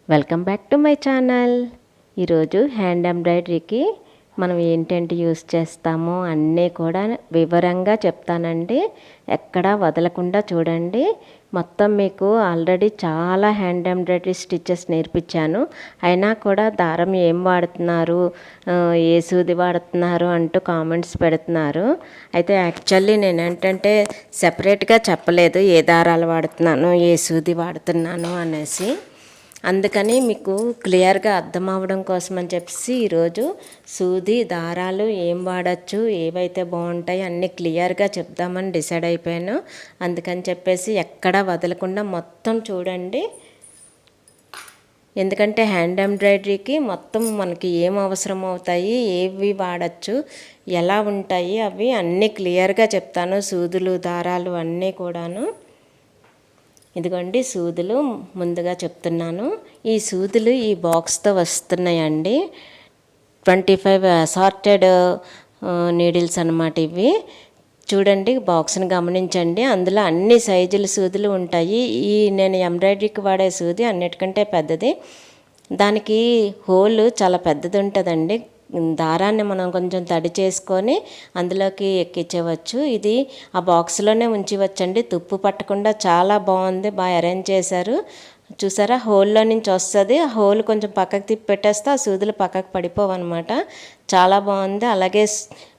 Welcome back to my channel. ఈరోజు hand ఎంబ్రాయిడరీకి మనం ఏంటంటే యూస్ చేస్తామో అన్నీ కూడా వివరంగా చెప్తానండి. ఎక్కడా వదలకుండా చూడండి. మొత్తం మీకు ఆల్రెడీ చాలా హ్యాండ్ ఎంబ్రాయిడరీ స్టిచెస్ నేర్పించాను. అయినా కూడా దారం ఏం వాడుతున్నారు, ఏ సూది వాడుతున్నారు అంటూ కామెంట్స్ పెడుతున్నారు. అయితే యాక్చువల్లీ నేను ఏంటంటే సెపరేట్గా చెప్పలేదు ఏ దారాలు వాడుతున్నాను, ఏ సూది వాడుతున్నాను అనేసి. అందుకని మీకు క్లియర్గా అర్థం అవ్వడం కోసం అని చెప్పేసి ఈరోజు సూది దారాలు ఏం వాడచ్చు, ఏవైతే బాగుంటాయి అన్నీ క్లియర్గా చెప్దామని డిసైడ్ అయిపోయాను. అందుకని చెప్పేసి ఎక్కడా వదలకుండా మొత్తం చూడండి. ఎందుకంటే హ్యాండ్ ఎంబ్రాయిడరీకి మొత్తం మనకి ఏం అవసరం అవుతాయి, ఏవి వాడచ్చు, ఎలా ఉంటాయి అవి అన్నీ క్లియర్గా చెప్తాను. సూదులు దారాలు అన్నీ కూడాను. ఇదిగోండి సూదులు ముందుగా చెప్తున్నాను. ఈ సూదులు ఈ బాక్స్తో వస్తున్నాయండి. 25 అసార్టెడ్ నీడిల్స్ అన్నమాట ఇవి. చూడండి బాక్స్ని గమనించండి. అందులో అన్ని సైజుల సూదులు ఉంటాయి. ఈ నేను ఎంబ్రాయిడరీకి వాడే సూది అన్నిటికంటే పెద్దది. దానికి హోల్ చాలా పెద్దది ఉంటుందండి. దారాన్ని మనం కొంచెం తడి చేసుకొని అందులోకి ఎక్కించవచ్చు. ఇది ఆ బాక్స్లోనే ఉంచవచ్చండి, తుప్పు పట్టకుండా. చాలా బాగుంది, బాగా అరేంజ్ చేశారు. చూసారా, హోల్లో నుంచి వస్తుంది. ఆ హోల్ కొంచెం పక్కకు తిప్పి పెట్టేస్తే ఆ సూదులు పక్కకు పడిపోవన్నమాట. చాలా బాగుంది. అలాగే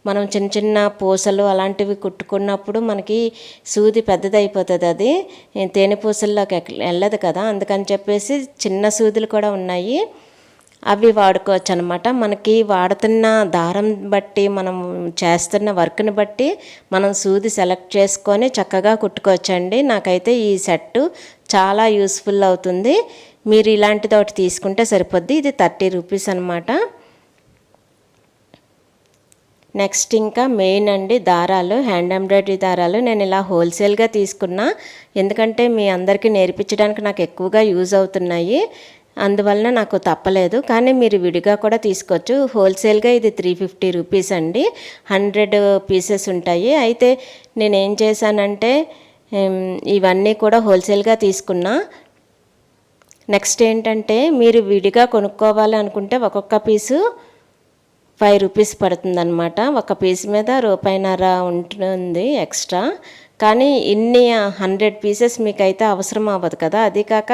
మనం చిన్న చిన్న పూసలు అలాంటివి కుట్టుకున్నప్పుడు మనకి సూది పెద్దదైపోతుంది, అది తేనె పూసల్లోకి వెళ్ళదు కదా. అందుకని చెప్పేసి చిన్న సూదులు కూడా ఉన్నాయి, అవి వాడుకోవచ్చు అనమాట. మనకి వాడుతున్న దారం బట్టి, మనం చేస్తున్న వర్క్ని బట్టి మనం సూది సెలెక్ట్ చేసుకొని చక్కగా కుట్టుకోవచ్చండి. నాకైతే ఈ సెట్టు చాలా యూస్ఫుల్ అవుతుంది. మీరు ఇలాంటిది ఒకటి తీసుకుంటే సరిపోద్ది. ఇది 30 రూపీస్ అనమాట. నెక్స్ట్ ఇంకా మెయిన్ అండి దారాలు, హ్యాండ్ ఎంబ్రాయిడరీ దారాలు. నేను ఇలా హోల్సేల్గా తీసుకున్నా, ఎందుకంటే మీ అందరికీ నేర్పించడానికి నాకు ఎక్కువగా యూజ్ అవుతున్నాయి. అందువలన నాకు తప్పలేదు. కానీ మీరు విడిగా కూడా తీసుకోవచ్చు. హోల్సేల్గా ఇది 350 రూపీస్ అండి. 100 పీసెస్ ఉంటాయి. అయితే నేనేం చేశానంటే ఇవన్నీ కూడా హోల్సేల్గా తీసుకున్నా. నెక్స్ట్ ఏంటంటే మీరు విడిగా కొనుక్కోవాలి అనుకుంటే ఒక్కొక్క పీసు 5 రూపీస్ పడుతుందన్నమాట. ఒక పీస్ మీద ₹1.50 ఉంటుంది ఎక్స్ట్రా. కానీ ఇన్ని 100 పీసెస్ మీకైతే అవసరం అవ్వదు కదా. అది కాక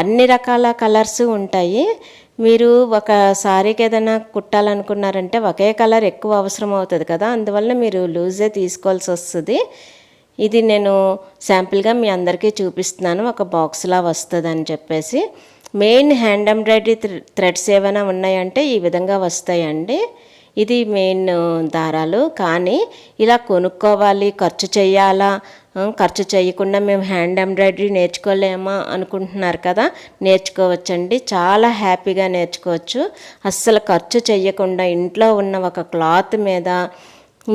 అన్ని రకాల కలర్స్ ఉంటాయి. మీరు ఒక సారీకి ఏదైనా కుట్టాలనుకున్నారంటే ఒకే కలర్ ఎక్కువ అవసరం అవుతుంది కదా. అందువల్ల మీరు లూజే తీసుకోవాల్సి వస్తుంది. ఇది నేను శాంపిల్గా మీ అందరికీ చూపిస్తున్నాను, ఒక బాక్స్లా వస్తుంది అని చెప్పేసి. మెయిన్ హ్యాండ్ ఎంబ్రాయిడరీ థ్రెడ్స్ ఏమైనా ఉన్నాయంటే ఈ విధంగా వస్తాయండి. ఇది మెయిన్ దారాలు. కానీ ఇలా కొనుక్కోవాలి, ఖర్చు చేయాలా, ఖర్చు చేయకుండా మేము హ్యాండ్ ఎంబ్రాయిడరీ నేర్చుకోలేమా అనుకుంటున్నారు కదా. నేర్చుకోవచ్చండి, చాలా హ్యాపీగా నేర్చుకోవచ్చు. అస్సలు ఖర్చు చేయకుండా ఇంట్లో ఉన్న ఒక క్లాత్ మీద,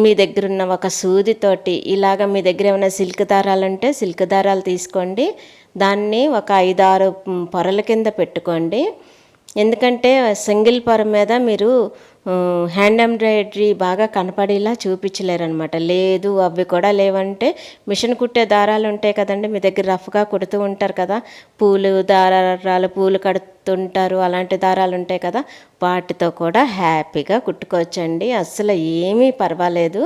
మీ దగ్గర ఉన్న ఒక సూదితోటి ఇలాగ, మీ దగ్గర ఏమైనా సిల్క్ దారాలు ఉంటే సిల్క్ దారాలు తీసుకోండి. దాన్ని ఒక 5-6 పొరల కింద పెట్టుకోండి. ఎందుకంటే సింగిల్ పొర మీద మీరు హ్యాండ్ ఎంబ్రాయిడరీ బాగా కనపడేలా చూపించలేరనమాట. లేదు అవి కూడా లేవంటే మిషన్ కుట్టే దారాలు ఉంటాయి కదండి, మీ దగ్గర రఫ్గా కుడుతూ ఉంటారు కదా, పూలు దారాలు, పూలు కడుతుంటారు, అలాంటి దారాలు ఉంటాయి కదా, వాటితో కూడా హ్యాపీగా కుట్టుకోవచ్చండి. అస్సలు ఏమీ పర్వాలేదు.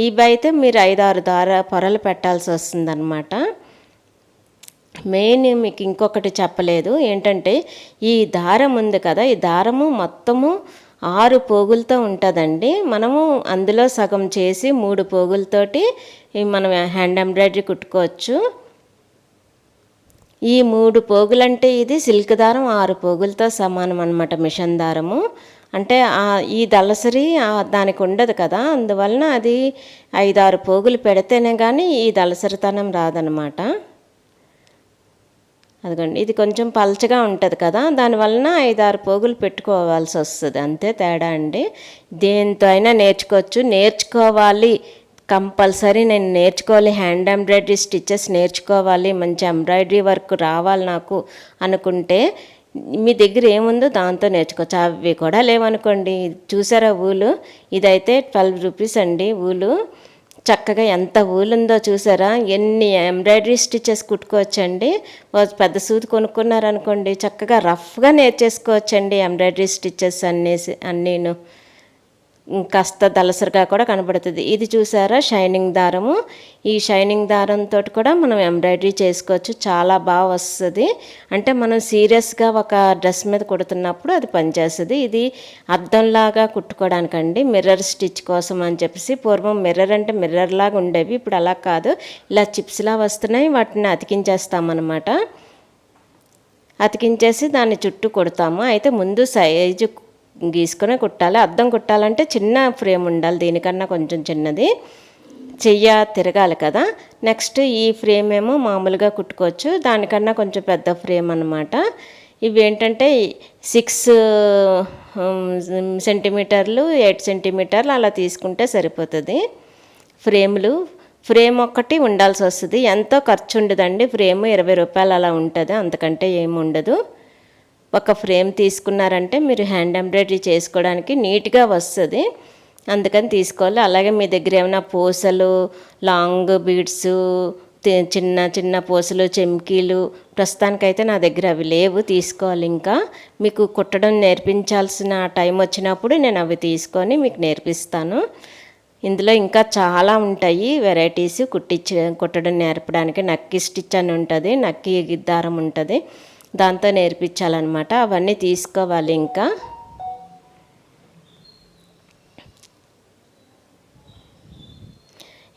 ఇవి అయితే మీరు 5-6 పొరలు పెట్టాల్సి వస్తుందన్నమాట. మెయిన్ మీకు ఇంకొకటి చెప్పలేదు ఏంటంటే, ఈ దారం ఉంది కదా, ఈ దారము మొత్తము 6 పోగులతో ఉంటుందండి. మనము అందులో సగం చేసి 3 పోగులతోటి మనం హ్యాండ్ ఎంబ్రాయిడరీ కుట్టుకోవచ్చు. ఈ 3 పోగులంటే ఇది సిల్క్ దారం 6 పోగులతో సమానం అన్నమాట. మిషన్ దారము అంటే ఈ దళసరి దానికి ఉండదు కదా, అందువలన అది 5-6 పోగులు పెడితేనే కానీ ఈ దళసరితనం రాదనమాట. అదిగోండి, ఇది కొంచెం పలచగా ఉంటుంది కదా, దానివలన 5-6 పోగులు పెట్టుకోవాల్సి వస్తుంది, అంతే తేడా అండి. దేంతో అయినా నేర్చుకోవచ్చు. నేర్చుకోవాలి కంపల్సరీ, నేను నేర్చుకోవాలి, హ్యాండ్ ఎంబ్రాయిడరీ స్టిచెస్ నేర్చుకోవాలి, మంచి ఎంబ్రాయిడరీ వర్క్ రావాలి నాకు అనుకుంటే మీ దగ్గర ఏముందో దాంతో నేర్చుకోవచ్చు. అవి కూడా లేవనుకోండి, చూసారా ఊలు, ఇదైతే 12 రూపీస్ అండి ఊలు. చక్కగా ఎంత ఊలుందో చూసారా, ఎన్ని ఎంబ్రాయిడరీ స్టిచెస్ కుట్టుకోవచ్చండి. పెద్ద సూది కొనుక్కున్నారనుకోండి చక్కగా రఫ్గా నేర్చేసుకోవచ్చండి ఎంబ్రాయిడరీ స్టిచెస్ అన్నీను. కాస్త దలసరిగా కూడా కనబడుతుంది. ఇది చూసారా షైనింగ్ దారము, ఈ షైనింగ్ దారంతో కూడా మనం ఎంబ్రాయిడరీ చేసుకోవచ్చు, చాలా బాగా వస్తుంది. అంటే మనం సీరియస్గా ఒక డ్రెస్ మీద కుడుతున్నప్పుడు అది పనిచేస్తుంది. ఇది అద్దంలాగా కుట్టుకోవడానికండి, మిర్రర్ స్టిచ్ కోసం అని చెప్పేసి. పూర్వం మిర్రర్ అంటే మిర్రర్ లాగా ఉండేవి, ఇప్పుడు అలా కాదు, ఇలా చిప్స్లా వస్తున్నాయి. వాటిని అతికించేస్తామన్నమాట. అతికించేసి దాన్ని చుట్టూ కుడతాము. అయితే ముందు సైజు గీసుకొని కుట్టాలి. అద్దం కుట్టాలంటే చిన్న ఫ్రేమ్ ఉండాలి, దీనికన్నా కొంచెం చిన్నది, చెయ్య తిరగాలి కదా. నెక్స్ట్ ఈ ఫ్రేమ్ ఏమో మామూలుగా కుట్టుకోవచ్చు, దానికన్నా కొంచెం పెద్ద ఫ్రేమ్ అన్నమాట. ఇవి ఏంటంటే 6 సెంటీమీటర్లు 8 సెంటీమీటర్లు అలా తీసుకుంటే సరిపోతుంది ఫ్రేములు. ఫ్రేమ్ ఒక్కటి ఉండాల్సి వస్తుంది. ఎంతో ఖర్చు ఉండదండి, ఫ్రేమ్ 20 రూపాయలు అలా ఉంటుంది, అంతకంటే ఏమి ఉండదు. ఒక ఫ్రేమ్ తీసుకున్నారంటే మీరు హ్యాండ్ ఎంబ్రాయిడరీ చేసుకోవడానికి నీట్గా వస్తుంది, అందుకని తీసుకోవాలి. అలాగే మీ దగ్గర ఏమైనా పూసలు, లాంగ్ బీడ్స్, చిన్న చిన్న పూసలు, చెమ్కీలు, ప్రస్తుతానికైతే నా దగ్గర అవి లేవు, తీసుకోవాలి. ఇంకా మీకు కుట్టడం నేర్పించాల్సిన టైం వచ్చినప్పుడు నేను అవి తీసుకొని మీకు నేర్పిస్తాను. ఇందులో ఇంకా చాలా ఉంటాయి వెరైటీస్ కుట్టడం నేర్పడానికి. నక్కి స్టిచ్ అని ఉంటుంది, నక్కి దారం ఉంటుంది, దాంతో నేర్పించాలన్నమాట. అవన్నీ తీసుకోవాలి.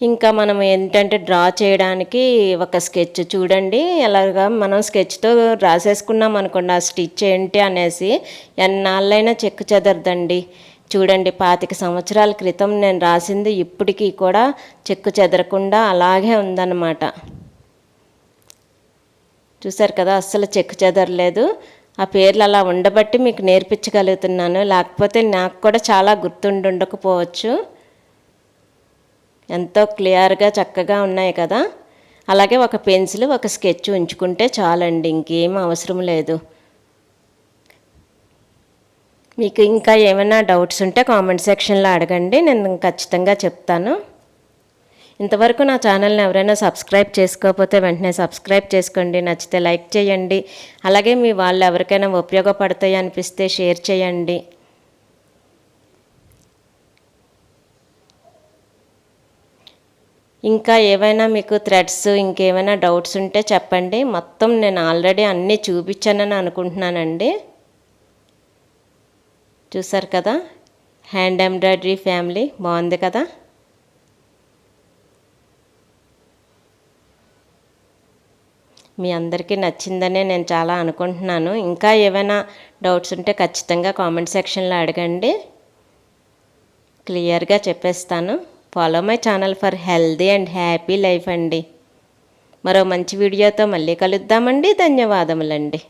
ఇంకా మనం ఏంటంటే డ్రా చేయడానికి ఒక స్కెచ్ చూడండి. ఎలాగా మనం స్కెచ్తో రాసేసుకున్నాం అనుకోండి ఆ స్టిచ్ ఏంటి అనేసి, ఎన్నాళ్ళైనా చెక్కు చెదరదండి. చూడండి 25 సంవత్సరాల క్రితం నేను రాసింది ఇప్పటికీ కూడా చెక్కు చెదరకుండా అలాగే ఉందన్నమాట. చూసారు కదా, అస్సలు చెక్కు చెదరలేదు. ఆ పేర్లు అలా ఉండబట్టి మీకు నేర్పించగలుగుతున్నాను, లేకపోతే నాకు కూడా చాలా గుర్తుండకపోవచ్చు. ఎంతో క్లియర్గా చక్కగా ఉన్నాయి కదా. అలాగే ఒక పెన్సిల్, ఒక స్కెచ్ ఉంచుకుంటే చాలండి, ఇంకేం అవసరం లేదు. మీకు ఇంకా ఏమైనా డౌట్స్ ఉంటే కామెంట్ సెక్షన్లో అడగండి, నేను ఖచ్చితంగా చెప్తాను. ఇంతవరకు నా ఛానల్ని ఎవరైనా సబ్స్క్రైబ్ చేసుకోకపోతే వెంటనే సబ్స్క్రైబ్ చేసుకోండి, నచ్చితే లైక్ చేయండి. అలాగే మీ వాళ్ళు ఎవరికైనా ఉపయోగపడతాయి అనిపిస్తే షేర్ చేయండి. ఇంకా ఏవైనా మీకు థ్రెడ్స్ ఇంకేమైనా డౌట్స్ ఉంటే చెప్పండి. మొత్తం నేను ఆల్రెడీ అన్నీ చూపించానని అనుకుంటున్నానండి. చూసారు కదా, హ్యాండ్ ఎంబ్రాయిడరీ ఫ్యామిలీ బాగుంది కదా. మీ అందరికీ నచ్చిందనే నేను చాలా అనుకుంటున్నాను. ఇంకా ఏమైనా డౌట్స్ ఉంటే ఖచ్చితంగా కామెంట్ సెక్షన్లో అడగండి, క్లియర్గా చెప్పేస్తాను. Follow my channel for healthy and happy life అండి. మరో మంచి వీడియోతో మళ్ళీ కలుద్దామండి. ధన్యవాదములండి.